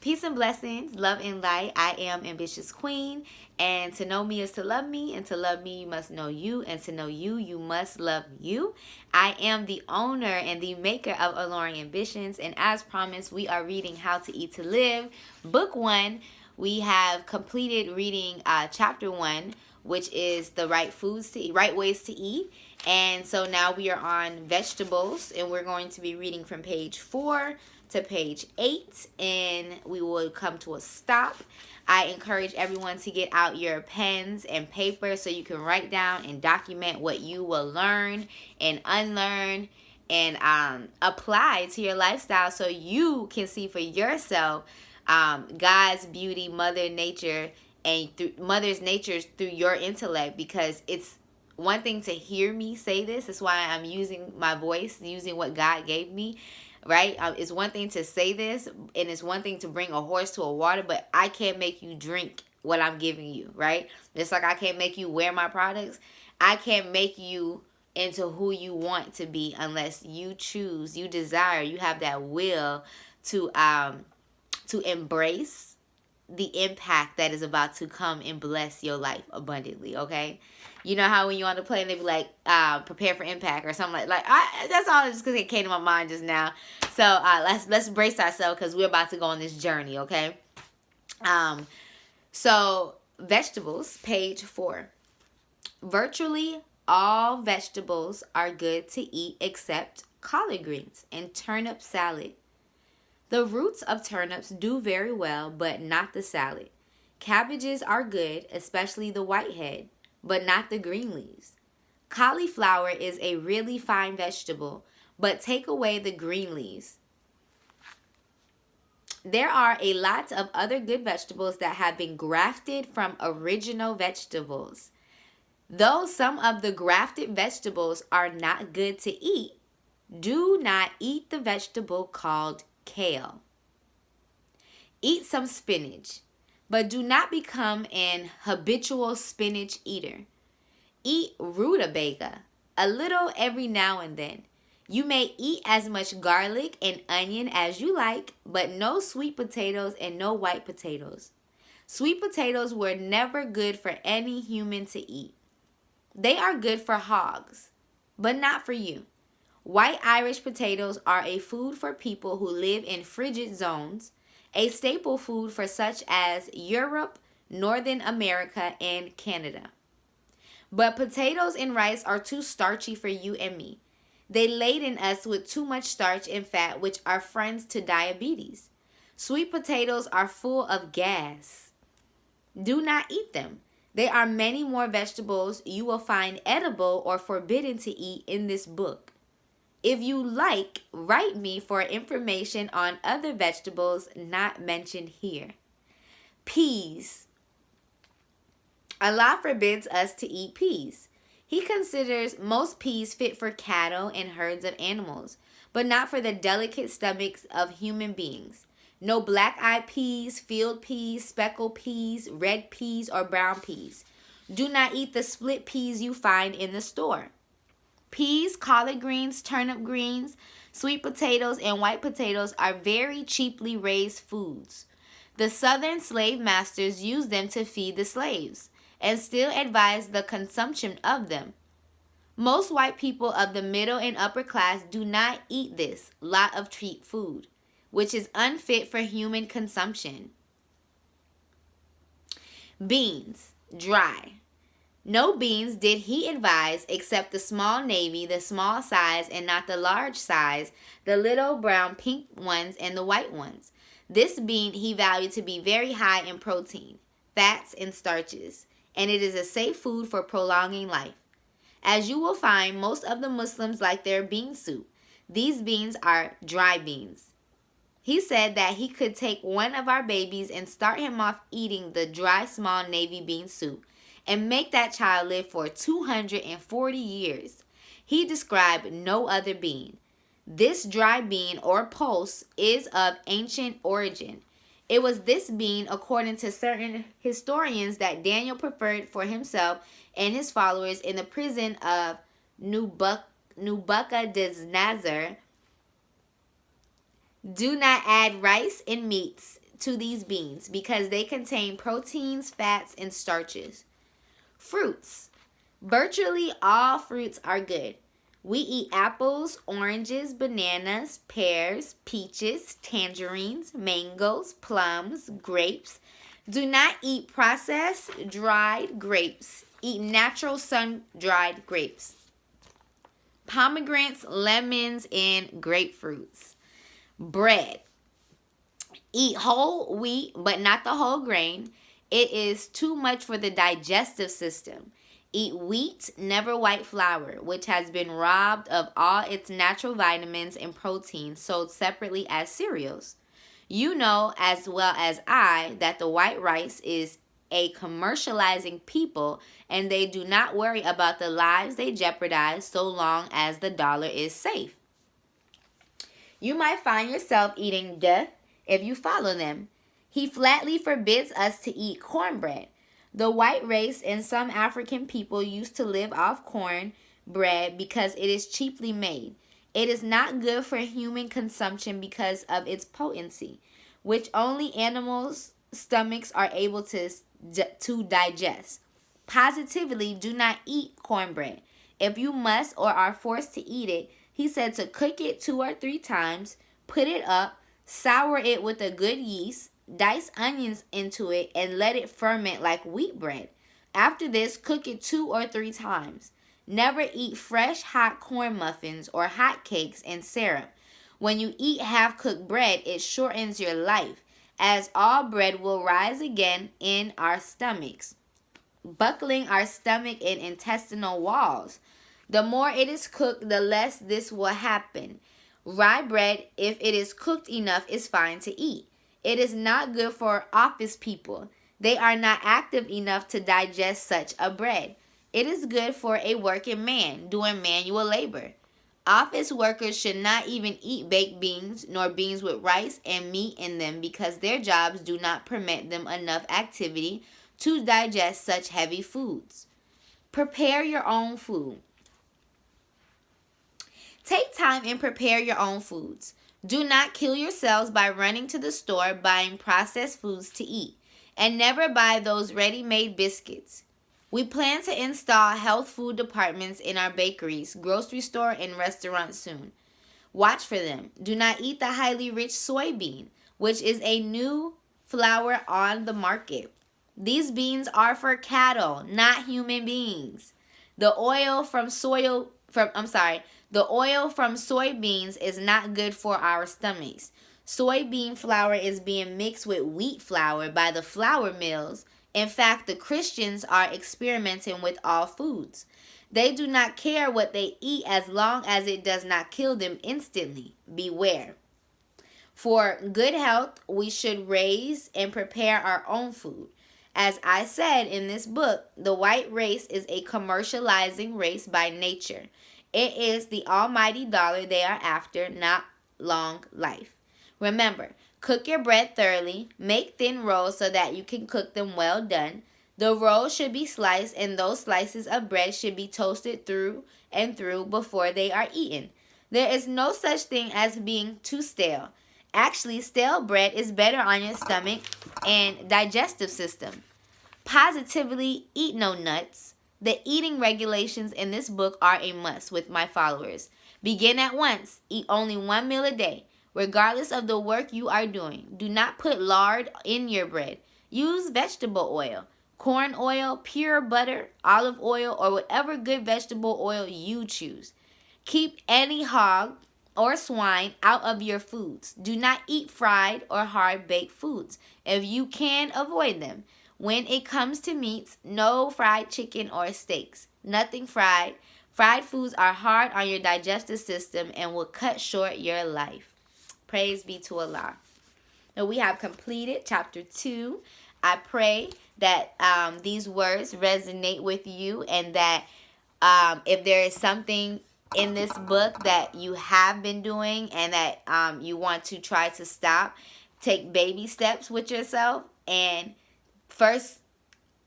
Peace and blessings, love and light. I am Ambitious Queen, and to know me is to love me, and to love me, you must know you, and to know you, you must love you. I am the owner and the maker of Alluring Ambitions, and as promised, we are reading How to Eat to Live, Book 1. We have completed reading Chapter 1, which is the right foods to eat, right ways to eat. And so now we are on vegetables, and we're going to be reading from page 4 to page 8, and we will come to a stop. I encourage everyone to get out your pens and paper so you can write down and document what you will learn and unlearn and apply to your lifestyle so you can see for yourself God's beauty, Mother Nature, and through Mother's nature through your intellect, because it's one thing to hear me say this. That's why I'm using my voice, using what God gave me, right? It's one thing to say this, and it's one thing to bring a horse to a water, but I can't make you drink what I'm giving you, right? Just like I can't make you wear my products, I can't make you into who you want to be unless you choose, you desire, you have that will to embrace the impact that is about to come and bless your life abundantly. Okay, you know how when you're on the plane they be like prepare for impact or something that's all just because it came to my mind just now. So let's brace ourselves because we're about to go on this journey. Okay, so vegetables, page 4. Virtually all vegetables are good to eat except collard greens and turnip salad. The roots of turnips do very well, but not the salad. Cabbages are good, especially the white head, but not the green leaves. Cauliflower is a really fine vegetable, but take away the green leaves. There are a lot of other good vegetables that have been grafted from original vegetables. Though some of the grafted vegetables are not good to eat, do not eat the vegetable called kale. Eat some spinach, but do not become an habitual spinach eater. Eat rutabaga, a little every now and then. You may eat as much garlic and onion as you like, but no sweet potatoes and no white potatoes. Sweet potatoes were never good for any human to eat. They are good for hogs, but not for you. White Irish potatoes are a food for people who live in frigid zones, a staple food for such as Europe, Northern America, and Canada. But potatoes and rice are too starchy for you and me. They laden us with too much starch and fat, which are friends to diabetes. Sweet potatoes are full of gas. Do not eat them. There are many more vegetables you will find edible or forbidden to eat in this book. If you like, write me for information on other vegetables not mentioned here. Peas. Allah forbids us to eat peas. He considers most peas fit for cattle and herds of animals, but not for the delicate stomachs of human beings. No black-eyed peas, field peas, speckled peas, red peas, or brown peas. Do not eat the split peas you find in the store. Peas, collard greens, turnip greens, sweet potatoes, and white potatoes are very cheaply raised foods. The southern slave masters used them to feed the slaves and still advise the consumption of them. Most white people of the middle and upper class do not eat this lot of cheap food, which is unfit for human consumption. Beans, dry. No beans did he advise except the small navy, the small size and not the large size, the little brown pink ones and the white ones. This bean he valued to be very high in protein, fats, and starches, and it is a safe food for prolonging life. As you will find, most of the Muslims like their bean soup. These beans are dry beans. He said that he could take one of our babies and start him off eating the dry small navy bean soup and make that child live for 240 years. He described no other bean. This dry bean or pulse is of ancient origin. It was this bean, according to certain historians, that Daniel preferred for himself and his followers in the prison of Nebuchadnezzar. Do not add rice and meats to these beans because they contain proteins, fats, and starches. Fruits. Virtually all fruits are good. We eat apples, oranges, bananas, pears, peaches, tangerines, mangoes, plums, grapes. Do not eat processed, dried grapes. Eat natural sun-dried grapes. Pomegranates, lemons, and grapefruits. Bread. Eat whole wheat, but not the whole grain. It is too much for the digestive system. Eat wheat, never white flour, which has been robbed of all its natural vitamins and proteins sold separately as cereals. You know as well as I that the white rice is a commercializing people and they do not worry about the lives they jeopardize so long as the dollar is safe. You might find yourself eating death if you follow them. He flatly forbids us to eat cornbread. The white race and some African people used to live off corn bread because it is cheaply made. It is not good for human consumption because of its potency, which only animals' stomachs are able to digest. Positively, do not eat cornbread. If you must or are forced to eat it, he said to cook it 2 or 3 times, put it up, sour it with a good yeast, dice onions into it, and let it ferment like wheat bread. After this, cook it 2 or 3 times. Never eat fresh hot corn muffins or hot cakes and syrup. When you eat half-cooked bread, it shortens your life, as all bread will rise again in our stomachs, buckling our stomach and intestinal walls. The more it is cooked, the less this will happen. Rye bread, if it is cooked enough, is fine to eat. It is not good for office people. They are not active enough to digest such a bread. It is good for a working man doing manual labor. Office workers should not even eat baked beans nor beans with rice and meat in them because their jobs do not permit them enough activity to digest such heavy foods. Prepare your own food. Take time and prepare your own foods. Do not kill yourselves by running to the store buying processed foods to eat. And never buy those ready-made biscuits. We plan to install health food departments in our bakeries, grocery store, and restaurants soon. Watch for them. Do not eat the highly rich soybean, which is a new flour on the market. These beans are for cattle, not human beings. The oil from soybeans is not good for our stomachs. Soybean flour is being mixed with wheat flour by the flour mills. In fact, the Christians are experimenting with all foods. They do not care what they eat as long as it does not kill them instantly. Beware. For good health, we should raise and prepare our own food. As I said in this book, the white race is a commercializing race by nature. It is the almighty dollar they are after, not long life. Remember, cook your bread thoroughly. Make thin rolls so that you can cook them well done. The rolls should be sliced, and those slices of bread should be toasted through and through before they are eaten. There is no such thing as being too stale. Actually, stale bread is better on your stomach and digestive system. Positively, eat no nuts. The eating regulations in this book are a must with my followers. Begin at once. Eat only 1 meal a day, regardless of the work you are doing. Do not put lard in your bread. Use vegetable oil, corn oil, pure butter, olive oil, or whatever good vegetable oil you choose. Keep any hog or swine out of your foods. Do not eat fried or hard-baked foods. If you can, avoid them. When it comes to meats, no fried chicken or steaks. Nothing fried. Fried foods are hard on your digestive system and will cut short your life. Praise be to Allah. Now we have completed chapter 2. I pray that these words resonate with you and that if there is something in this book that you have been doing and that you want to try to stop, take baby steps with yourself and first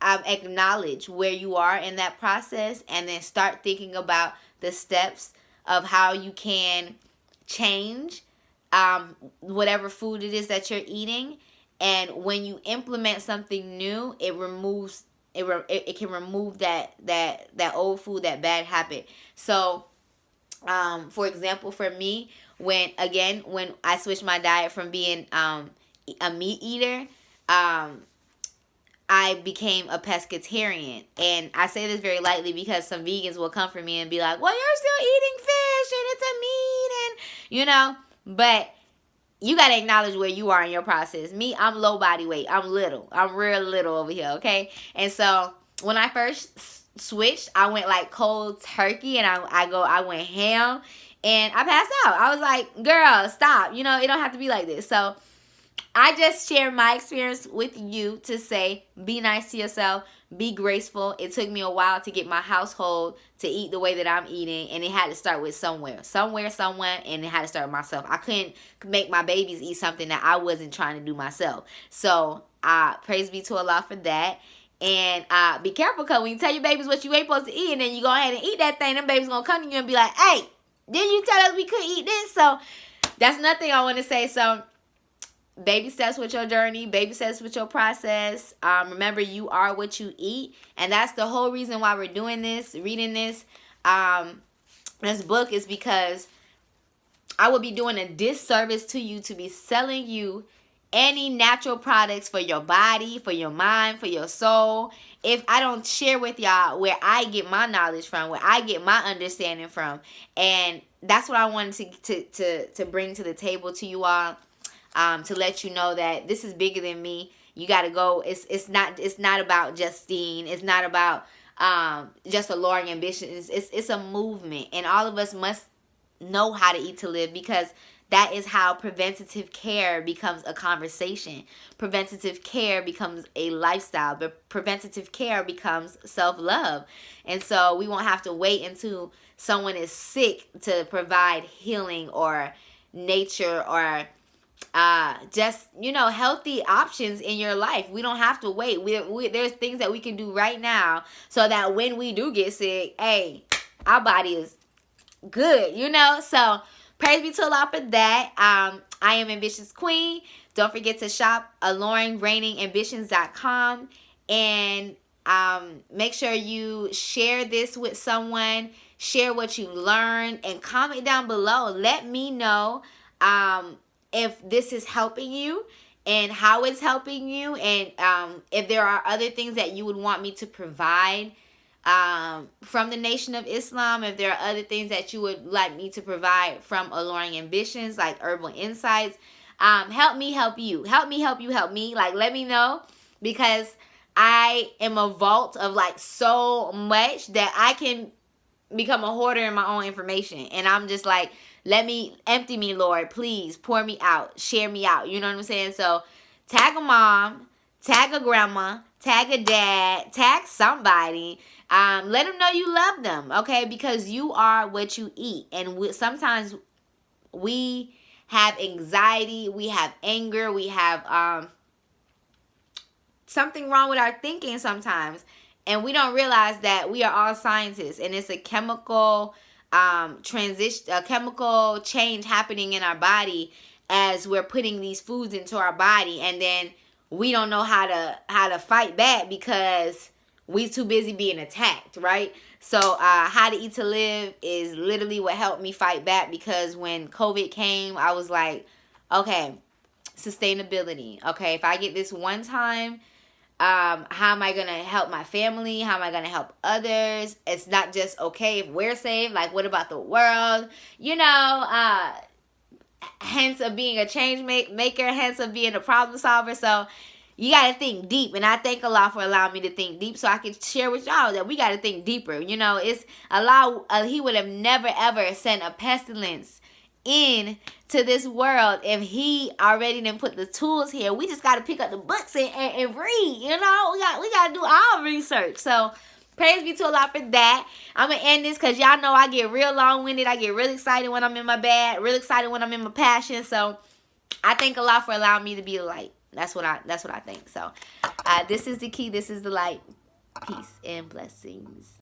acknowledge where you are in that process and then start thinking about the steps of how you can change whatever food it is that you're eating And when you implement something new, it removes it can remove that old food, that bad habit. So for example, for me, when I switched my diet from being a meat eater, I became a pescatarian. And I say this very lightly because some vegans will come for me and be like, well, you're still eating fish and it's a meat, and but you got to acknowledge where you are in your process. Me, I'm low body weight. I'm little. I'm real little over here, okay? And so when I first switched, I went like cold turkey, and I went ham, and I passed out. I was like, girl, stop. It don't have to be like this. So I just share my experience with you to say, be nice to yourself, be graceful. It took me a while to get my household to eat the way that I'm eating, and it had to start with somewhere, and it had to start with myself. I couldn't make my babies eat something that I wasn't trying to do myself. So praise be to Allah for that. And be careful, because when you tell your babies what you ain't supposed to eat, and then you go ahead and eat that thing, them babies gonna come to you and be like, hey, didn't you tell us we couldn't eat this? So that's nothing I want to say. So baby steps with your journey, baby steps with your process. Remember, you are what you eat, and that's the whole reason why we're doing this, reading this book, is because I would be doing a disservice to you to be selling you any natural products for your body, for your mind, for your soul, if I don't share with y'all where I get my knowledge from, where I get my understanding from. And that's what I wanted to bring to the table to you all. To let you know that this is bigger than me. You got to go. It's not about Justine. It's not about just alluring ambitions. It's a movement, and all of us must know how to eat to live, because that is how preventative care becomes a conversation. Preventative care becomes a lifestyle. But preventative care becomes self-love. And so we won't have to wait until someone is sick to provide healing or nature or just healthy options in your life. We don't have to wait. There's things that we can do right now, so that when we do get sick, hey, our body is good. So praise be to Allah for that. I am Ambitious Queen. Don't forget to shop alluringreigningambitions.com, and make sure you share this with someone. Share what you learned and comment down below. Let me know if this is helping you and how it's helping you, and if there are other things that you would want me to provide from the Nation of Islam, if there are other things that you would like me to provide from Alluring Ambitions, like herbal insights. Help me help you. Help me help you help me. Like, let me know, because I am a vault of like so much that I can become a hoarder in my own information. And I'm just like, empty me, Lord. Please pour me out. Share me out. You know what I'm saying? So tag a mom, tag a grandma, tag a dad, tag somebody. Let them know you love them, okay? Because you are what you eat. And sometimes we have anxiety, we have anger, we have something wrong with our thinking sometimes. And we don't realize that we are all scientists, and it's a chemical a chemical change happening in our body as we're putting these foods into our body, and then we don't know how to fight back because we too busy being attacked, right? So How to Eat to Live is literally what helped me fight back, because when COVID came, I was like, okay, sustainability. Okay, if I get this one time, how am I going to help my family? How am I going to help others? It's not just, okay, if we're safe, like, what about the world? Hence of being a change maker, hence of being a problem solver. So you got to think deep. And I thank Allah for allowing me to think deep, so I can share with y'all that we got to think deeper. It's Allah, He would have never, ever sent a pestilence in to this world if He already didn't put the tools here. We just got to pick up the books and read. We got to do our research. So praise be to Allah for that. I'm going to end this because y'all know I get real long-winded. I get really excited when I'm in my bag, really excited when I'm in my passion. So I thank Allah for allowing me to be a light. That's what I think. So this is the key. This is the light. Peace and blessings.